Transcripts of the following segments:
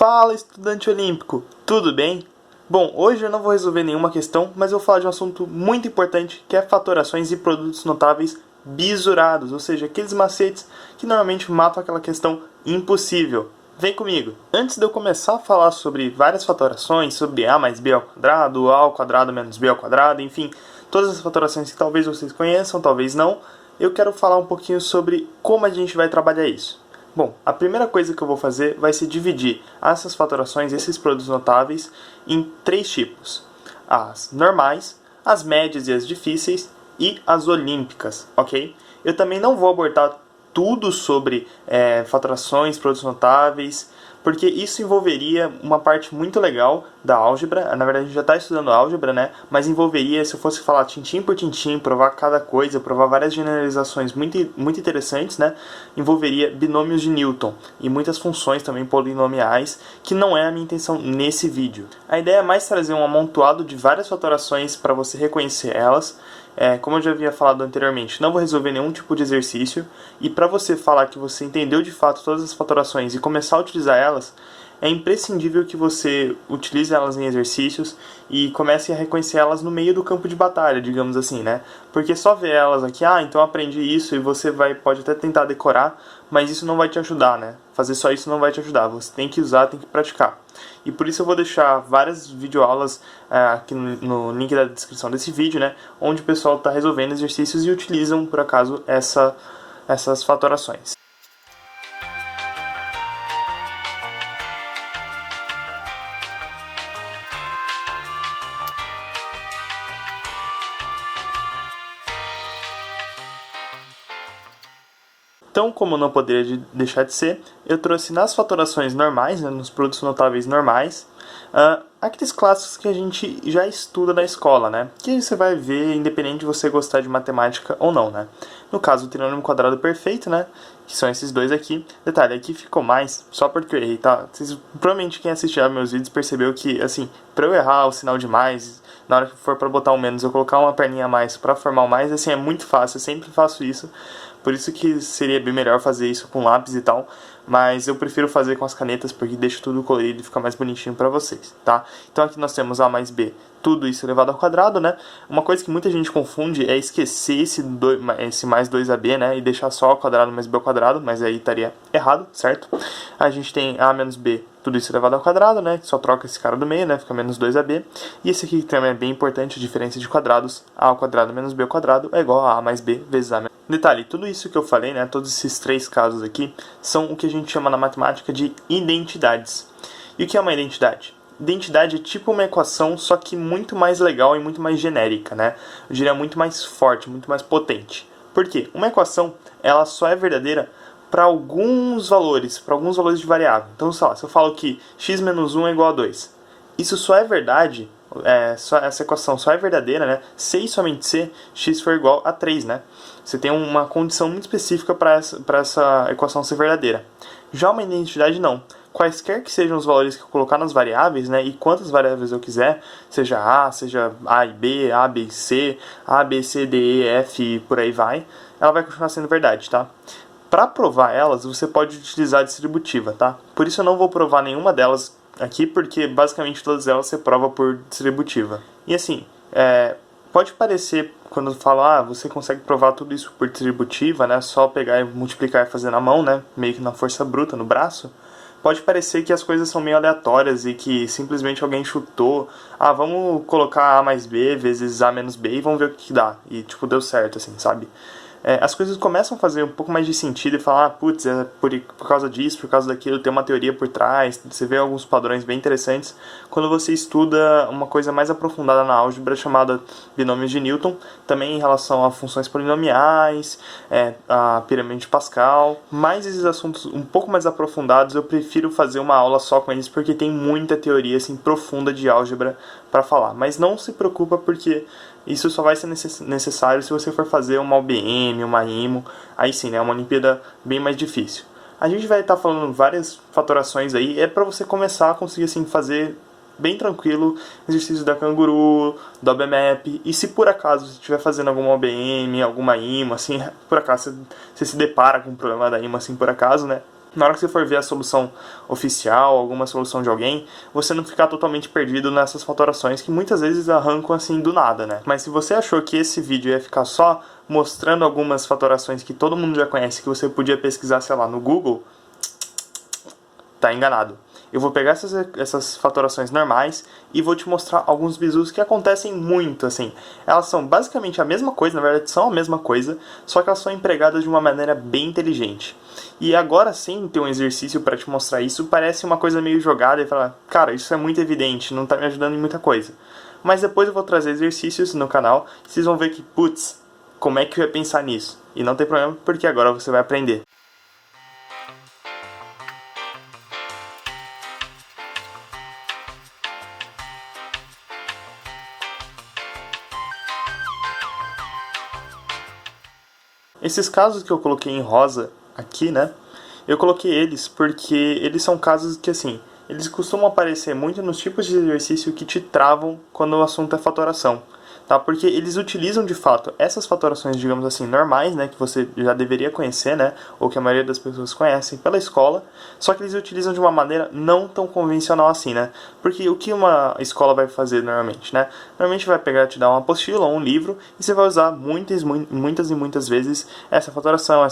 Fala, estudante olímpico, tudo bem? Bom, hoje eu não vou resolver nenhuma questão, mas eu vou falar de um assunto muito importante, que é fatorações e produtos notáveis bisurados, ou seja, aqueles macetes que normalmente matam aquela questão impossível. Vem comigo! Antes de eu começar a falar sobre várias fatorações, sobre A mais B ao quadrado, A ao quadrado menos B ao quadrado, enfim, todas as fatorações que talvez vocês conheçam, talvez não, eu quero falar um pouquinho sobre como a gente vai trabalhar isso. Bom, a primeira coisa que eu vou fazer vai ser dividir essas fatorações, esses produtos notáveis, em três tipos. As normais, as médias e as difíceis e as olímpicas, ok? Eu também não vou abordar tudo sobre fatorações, produtos notáveis, porque isso envolveria uma parte muito legal da álgebra. Na verdade, a gente já está estudando álgebra, né? Mas envolveria, se eu fosse falar tintim por tintim, provar cada coisa, provar várias generalizações muito interessantes, né? Envolveria binômios de Newton e muitas funções também polinomiais, que não é a minha intenção nesse vídeo. A ideia é mais trazer um amontoado de várias fatorações para você reconhecer elas. Como eu já havia falado anteriormente, não vou resolver nenhum tipo de exercício, e para você falar que você entendeu de fato todas as fatorações e começar a utilizar elas, é imprescindível que você utilize elas em exercícios e comece a reconhecer elas no meio do campo de batalha, digamos assim, né? Porque só ver elas aqui, então aprendi isso, e você pode até tentar decorar, mas isso não vai te ajudar, né? Fazer só isso não vai te ajudar, você tem que usar, tem que praticar. E por isso eu vou deixar várias videoaulas aqui no link da descrição desse vídeo, né? Onde o pessoal está resolvendo exercícios e utilizam, por acaso, essas fatorações. Então, como não poderia deixar de ser, eu trouxe nas fatorações normais, né, nos produtos notáveis normais, aqueles clássicos que a gente já estuda na escola, né? Que você vai ver independente de você gostar de matemática ou não, né? No caso, o trinômio quadrado perfeito, né? Que são esses dois aqui. Detalhe, aqui ficou mais, só porque eu errei, tá? Provavelmente quem assistiu meus vídeos percebeu que, assim, pra eu errar o sinal de mais, na hora que for pra botar um menos, eu colocar uma perninha a mais pra formar um mais, assim, é muito fácil, eu sempre faço isso. Por isso que seria bem melhor fazer isso com lápis e tal, mas eu prefiro fazer com as canetas porque deixa tudo colorido e fica mais bonitinho pra vocês, tá? Então aqui nós temos A mais B, tudo isso elevado ao quadrado, né? Uma coisa que muita gente confunde é esquecer esse mais 2AB, né? E deixar só ao quadrado mais B ao quadrado, mas aí estaria errado, certo? A gente tem A menos B, tudo isso elevado ao quadrado, né? Só troca esse cara do meio, né? Fica menos 2AB. E esse aqui também é bem importante, a diferença de quadrados. A ao quadrado menos B ao quadrado é igual a mais B vezes A menos B. Detalhe, tudo isso que eu falei, né? Todos esses três casos aqui, são o que a gente chama na matemática de identidades. E o que é uma identidade? Identidade é tipo uma equação, só que muito mais legal e muito mais genérica, né? Eu diria muito mais forte, muito mais potente. Por quê? Uma equação, ela só é verdadeira para alguns valores de variável. Então, sei lá, se eu falo que x menos 1 é igual a 2, isso só é verdade, essa equação só é verdadeira, né, se e somente se x for igual a 3, né? Você tem uma condição muito específica para essa equação ser verdadeira. Já uma identidade não. Quaisquer que sejam os valores que eu colocar nas variáveis, né, e quantas variáveis eu quiser, seja A e B, A, B e C, A, B, C, D, E, F e por aí vai, ela vai continuar sendo verdade, tá? Para provar elas, você pode utilizar a distributiva, tá? Por isso eu não vou provar nenhuma delas aqui, porque basicamente todas elas você prova por distributiva. E assim, pode parecer, quando eu falo, você consegue provar tudo isso por distributiva, né? Só pegar e multiplicar e fazer na mão, né? Meio que na força bruta, no braço. Pode parecer que as coisas são meio aleatórias e que simplesmente alguém chutou. Vamos colocar A mais B vezes A menos B e vamos ver o que dá. E tipo, deu certo, assim, sabe? As coisas começam a fazer um pouco mais de sentido e falar, putz, por causa disso, por causa daquilo, tem uma teoria por trás, você vê alguns padrões bem interessantes quando você estuda uma coisa mais aprofundada na álgebra chamada binômios de Newton, também em relação a funções polinomiais, a pirâmide de Pascal, mas esses assuntos um pouco mais aprofundados eu prefiro fazer uma aula só com eles porque tem muita teoria assim, profunda de álgebra para falar, mas não se preocupa porque isso só vai ser necessário se você for fazer uma OBM, uma IMO, aí sim, né, uma Olimpíada bem mais difícil. A gente vai estar falando várias fatorações aí, para você começar a conseguir assim, fazer bem tranquilo exercícios da Canguru, do OBMAP, e se por acaso você estiver fazendo alguma OBM, alguma IMO, assim, por acaso você se depara com um problema da IMO, assim, por acaso, né, Na hora que você for ver a solução oficial, alguma solução de alguém, você não ficar totalmente perdido nessas fatorações que muitas vezes arrancam assim do nada, né? Mas se você achou que esse vídeo ia ficar só mostrando algumas fatorações que todo mundo já conhece, que você podia pesquisar, sei lá, no Google, tá enganado. Eu vou pegar essas fatorações normais e vou te mostrar alguns bizus que acontecem muito, assim. Elas são basicamente a mesma coisa, na verdade são a mesma coisa, só que elas são empregadas de uma maneira bem inteligente. E agora sim, ter um exercício para te mostrar isso parece uma coisa meio jogada e falar, cara, isso é muito evidente, não tá me ajudando em muita coisa. Mas depois eu vou trazer exercícios no canal e vocês vão ver que, putz, como é que eu ia pensar nisso? E não tem problema, porque agora você vai aprender. Esses casos que eu coloquei em rosa aqui, né? Eu coloquei eles porque eles são casos que, assim, eles costumam aparecer muito nos tipos de exercício que te travam quando o assunto é fatoração. Tá? Porque eles utilizam de fato essas fatorações, digamos assim, normais, né, que você já deveria conhecer, né, ou que a maioria das pessoas conhecem pela escola, só que eles utilizam de uma maneira não tão convencional assim, né? Porque o que uma escola vai fazer normalmente, né? Normalmente vai pegar, te dar uma apostila ou um livro e você vai usar muitas e muitas vezes essa fatoração,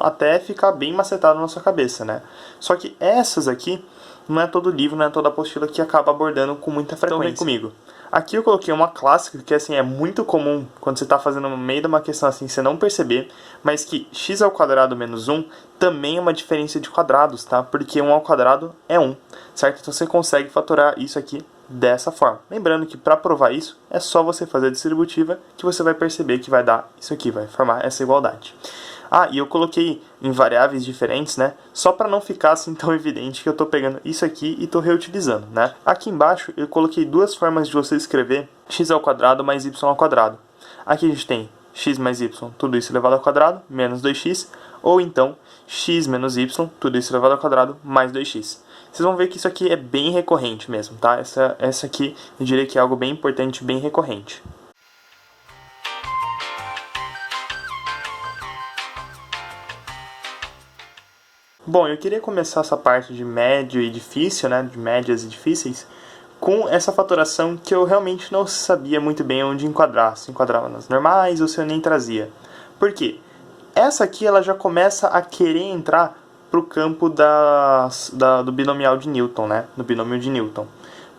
até ficar bem macetado na sua cabeça, né? Só que essas aqui não é todo livro, não é toda apostila que acaba abordando com muita frequência. Então vem comigo. Aqui eu coloquei uma clássica que assim é muito comum quando você está fazendo no meio de uma questão assim você não perceber, mas que x ao quadrado menos 1 também é uma diferença de quadrados, tá? Porque 1 ao quadrado é 1, certo? Então você consegue fatorar isso aqui dessa forma. Lembrando que para provar isso é só você fazer a distributiva que você vai perceber que vai dar isso aqui, vai formar essa igualdade. Ah, e eu coloquei em variáveis diferentes, né? Só para não ficar assim tão evidente que eu estou pegando isso aqui e estou reutilizando, né? Aqui embaixo eu coloquei duas formas de você escrever x ao quadrado mais y ao quadrado. Aqui a gente tem x mais y, tudo isso elevado ao quadrado, menos 2x, ou então x menos y, tudo isso elevado ao quadrado, mais 2x. Vocês vão ver que isso aqui é bem recorrente mesmo, tá? Essa aqui eu diria que é algo bem importante, bem recorrente. Bom, eu queria começar essa parte de médio e difícil, né, de médias e difíceis, com essa fatoração que eu realmente não sabia muito bem onde enquadrar, se enquadrava nas normais ou se eu nem trazia. Por quê? Essa aqui ela já começa a querer entrar para o campo do binomial de Newton, né, do binômio de Newton.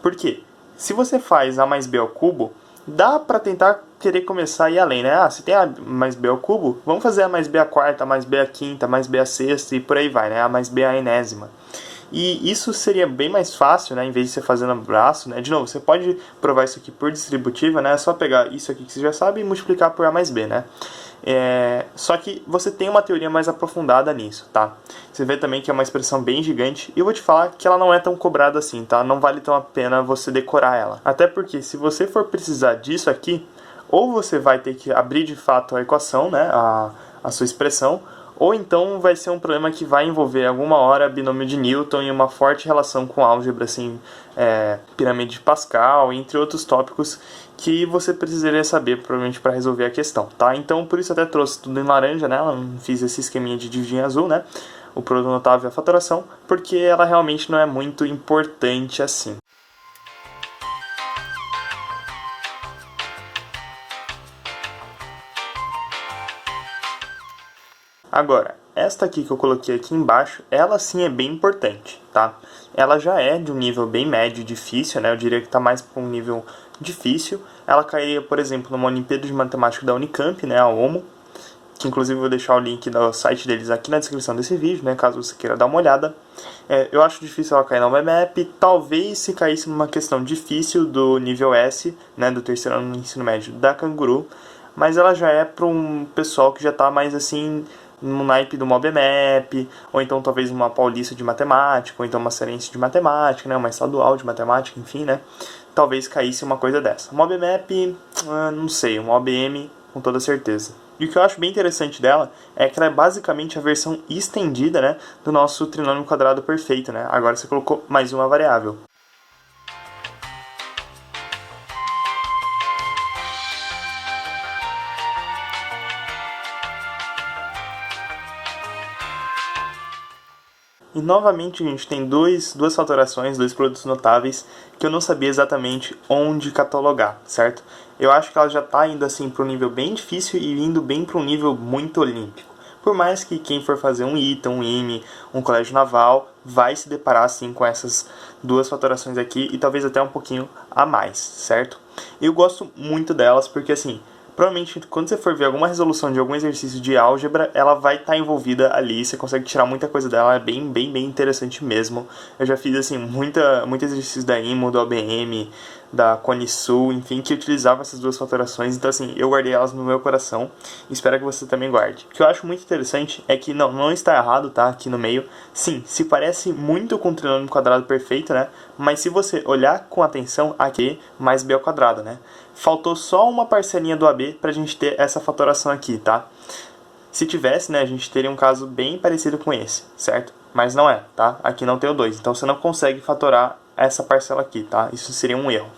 Por quê? Se você faz a mais b ao cubo, dá para tentar querer começar a ir além, né? Ah, se tem a mais b ao cubo, vamos fazer a mais b à quarta, a mais b à quinta, a mais b à sexta e por aí vai, né? A mais b à enésima. E isso seria bem mais fácil, né? Em vez de você fazer no braço, né? De novo, você pode provar isso aqui por distributiva, né? É só pegar isso aqui que você já sabe e multiplicar por a mais b, né? Só que você tem uma teoria mais aprofundada nisso, tá? Você vê também que é uma expressão bem gigante e eu vou te falar que ela não é tão cobrada assim, tá? Não vale tão a pena você decorar ela. Até porque se você for precisar disso aqui, ou você vai ter que abrir de fato a equação, né? A sua expressão, ou então vai ser um problema que vai envolver alguma hora binômio de Newton e uma forte relação com álgebra, assim, pirâmide de Pascal, entre outros tópicos que você precisaria saber provavelmente para resolver a questão, tá? Então por isso até trouxe tudo em laranja, né? Eu não fiz esse esqueminha de dividir em azul, né? O produto notável e a fatoração, porque ela realmente não é muito importante assim. Agora, esta aqui que eu coloquei aqui embaixo, ela sim é bem importante, tá? Ela já é de um nível bem médio, difícil, né? Eu diria que está mais para um nível difícil. Ela cairia, por exemplo, numa Olimpíada de Matemática da Unicamp, né? A OMO, que inclusive eu vou deixar o link do site deles aqui na descrição desse vídeo, né? Caso você queira dar uma olhada. Eu acho difícil ela cair na UMAP, talvez se caísse numa questão difícil do nível S, né? Do terceiro ano do ensino médio da Canguru, mas ela já é para um pessoal que já está mais assim no naipe do MOBMAP, ou então talvez uma paulista de matemática, ou então uma cearense de matemática, né, uma estadual de matemática, enfim, né, talvez caísse uma coisa dessa. MOBMAP, não sei, uma OBM com toda certeza. E o que eu acho bem interessante dela é que ela é basicamente a versão estendida, né, do nosso trinômio quadrado perfeito, né, agora você colocou mais uma variável. E novamente a gente tem duas fatorações, dois produtos notáveis que eu não sabia exatamente onde catalogar, certo? Eu acho que ela já está indo assim para um nível bem difícil e indo bem para um nível muito olímpico. Por mais que quem for fazer um ITA, um IME, um colégio naval, vai se deparar assim com essas duas fatorações aqui e talvez até um pouquinho a mais, certo? Eu gosto muito delas porque assim, provavelmente quando você for ver alguma resolução de algum exercício de álgebra, ela vai estar envolvida ali, você consegue tirar muita coisa dela, é bem interessante mesmo. Eu já fiz assim, muito exercícios da IMO, do OBM, da Conisul, enfim, que utilizava essas duas fatorações, então assim, eu guardei elas no meu coração, espero que você também guarde. O que eu acho muito interessante é que não está errado, tá, aqui no meio, sim, se parece muito com o trinômio quadrado perfeito, né, mas se você olhar com atenção, aqui mais b ao quadrado, né, faltou só uma parcelinha do AB pra gente ter essa fatoração aqui, tá? Se tivesse, né, a gente teria um caso bem parecido com esse, certo? Mas não é, tá? Aqui não tem o 2, então você não consegue fatorar essa parcela aqui, tá? Isso seria um erro.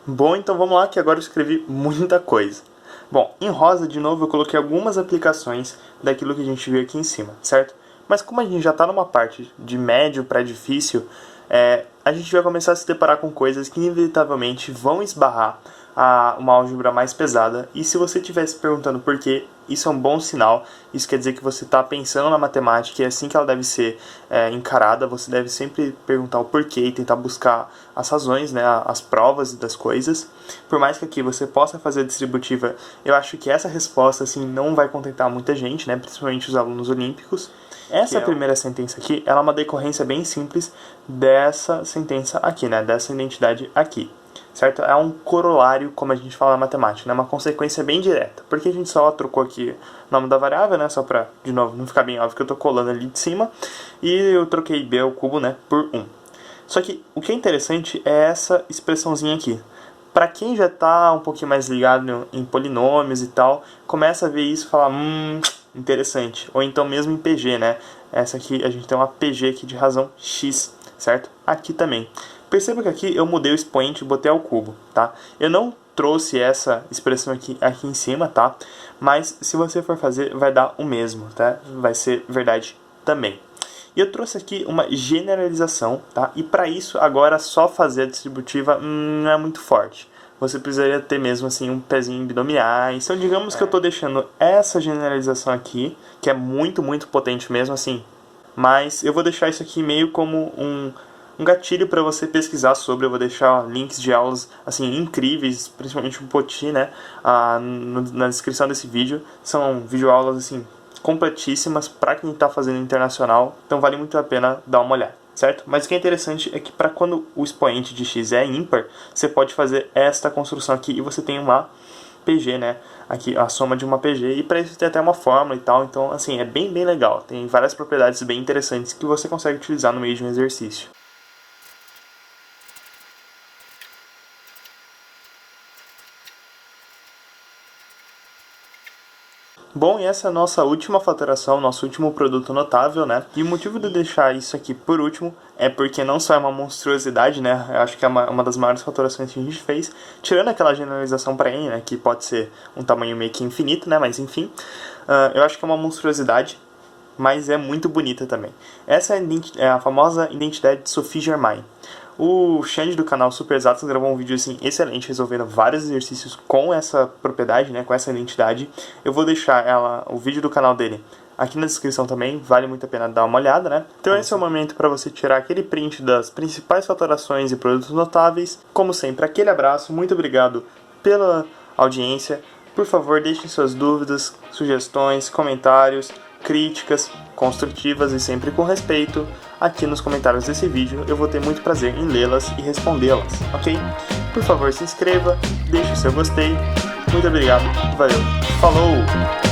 Bom, então vamos lá que agora eu escrevi muita coisa. Bom, em rosa, de novo, eu coloquei algumas aplicações daquilo que a gente viu aqui em cima, certo? Mas como a gente já está numa parte de médio para difícil, a gente vai começar a se deparar com coisas que inevitavelmente vão esbarrar uma álgebra mais pesada. E se você estiver se perguntando por quê, isso é um bom sinal. Isso quer dizer que você está pensando na matemática e é assim que ela deve ser encarada. Você deve sempre perguntar o porquê e tentar buscar as razões, né, as provas das coisas. Por mais que aqui você possa fazer a distributiva, eu acho que essa resposta assim, não vai contentar muita gente, né, principalmente os alunos olímpicos. Essa primeira sentença aqui, ela é uma decorrência bem simples dessa sentença aqui, né, dessa identidade aqui. Certo? É um corolário, como a gente fala na matemática, né? Uma consequência bem direta. Porque a gente só trocou aqui o nome da variável, né? Só pra, de novo, não ficar bem óbvio que eu tô colando ali de cima. E eu troquei b ao cubo, né? Por 1. Só que o que é interessante é essa expressãozinha aqui. Para quem já tá um pouquinho mais ligado em polinômios e tal, começa a ver isso e fala, interessante. Ou então mesmo em PG, né? Essa aqui, a gente tem uma PG aqui de razão x, certo? Aqui também. Perceba que aqui eu mudei o expoente e botei ao cubo, tá? Eu não trouxe essa expressão aqui em cima, tá? Mas se você for fazer, vai dar o mesmo, tá? Vai ser verdade também. E eu trouxe aqui uma generalização, tá? E para isso, agora só fazer a distributiva não é muito forte. Você precisaria ter mesmo assim um pezinho em binomiais. Então digamos que eu estou deixando essa generalização aqui, que é muito potente mesmo assim. Mas eu vou deixar isso aqui meio como um gatilho para você pesquisar sobre. Eu vou deixar links de aulas assim incríveis, principalmente o Poti, né, na descrição desse vídeo. São videoaulas assim completíssimas para quem está fazendo internacional, então vale muito a pena dar uma olhada, certo? Mas o que é interessante é que para quando o expoente de x é ímpar, você pode fazer esta construção aqui e você tem uma PG, né? Aqui a soma de uma PG, e para isso tem até uma fórmula e tal, então assim, é bem legal. Tem várias propriedades bem interessantes que você consegue utilizar no meio de um exercício. Bom, e essa é a nossa última fatoração, nosso último produto notável, né? E o motivo de eu deixar isso aqui por último é porque não só é uma monstruosidade, né? Eu acho que é uma das maiores fatorações que a gente fez, tirando aquela generalização para N, né? Que pode ser um tamanho meio que infinito, né? Mas enfim, eu acho que é uma monstruosidade, mas é muito bonita também. Essa é a famosa identidade de Sophie Germain. O Xande do canal Super Exatos gravou um vídeo assim excelente, resolvendo vários exercícios com essa propriedade, né, com essa identidade. Eu vou deixar o vídeo do canal dele aqui na descrição também, vale muito a pena dar uma olhada, né? Então esse é o momento para você tirar aquele print das principais fatorações e produtos notáveis. Como sempre, aquele abraço, muito obrigado pela audiência. Por favor, deixem suas dúvidas, sugestões, comentários, críticas construtivas e sempre com respeito aqui nos comentários desse vídeo. Eu vou ter muito prazer em lê-las e respondê-las, ok? Por favor, se inscreva, deixe o seu gostei. Muito obrigado, valeu, falou!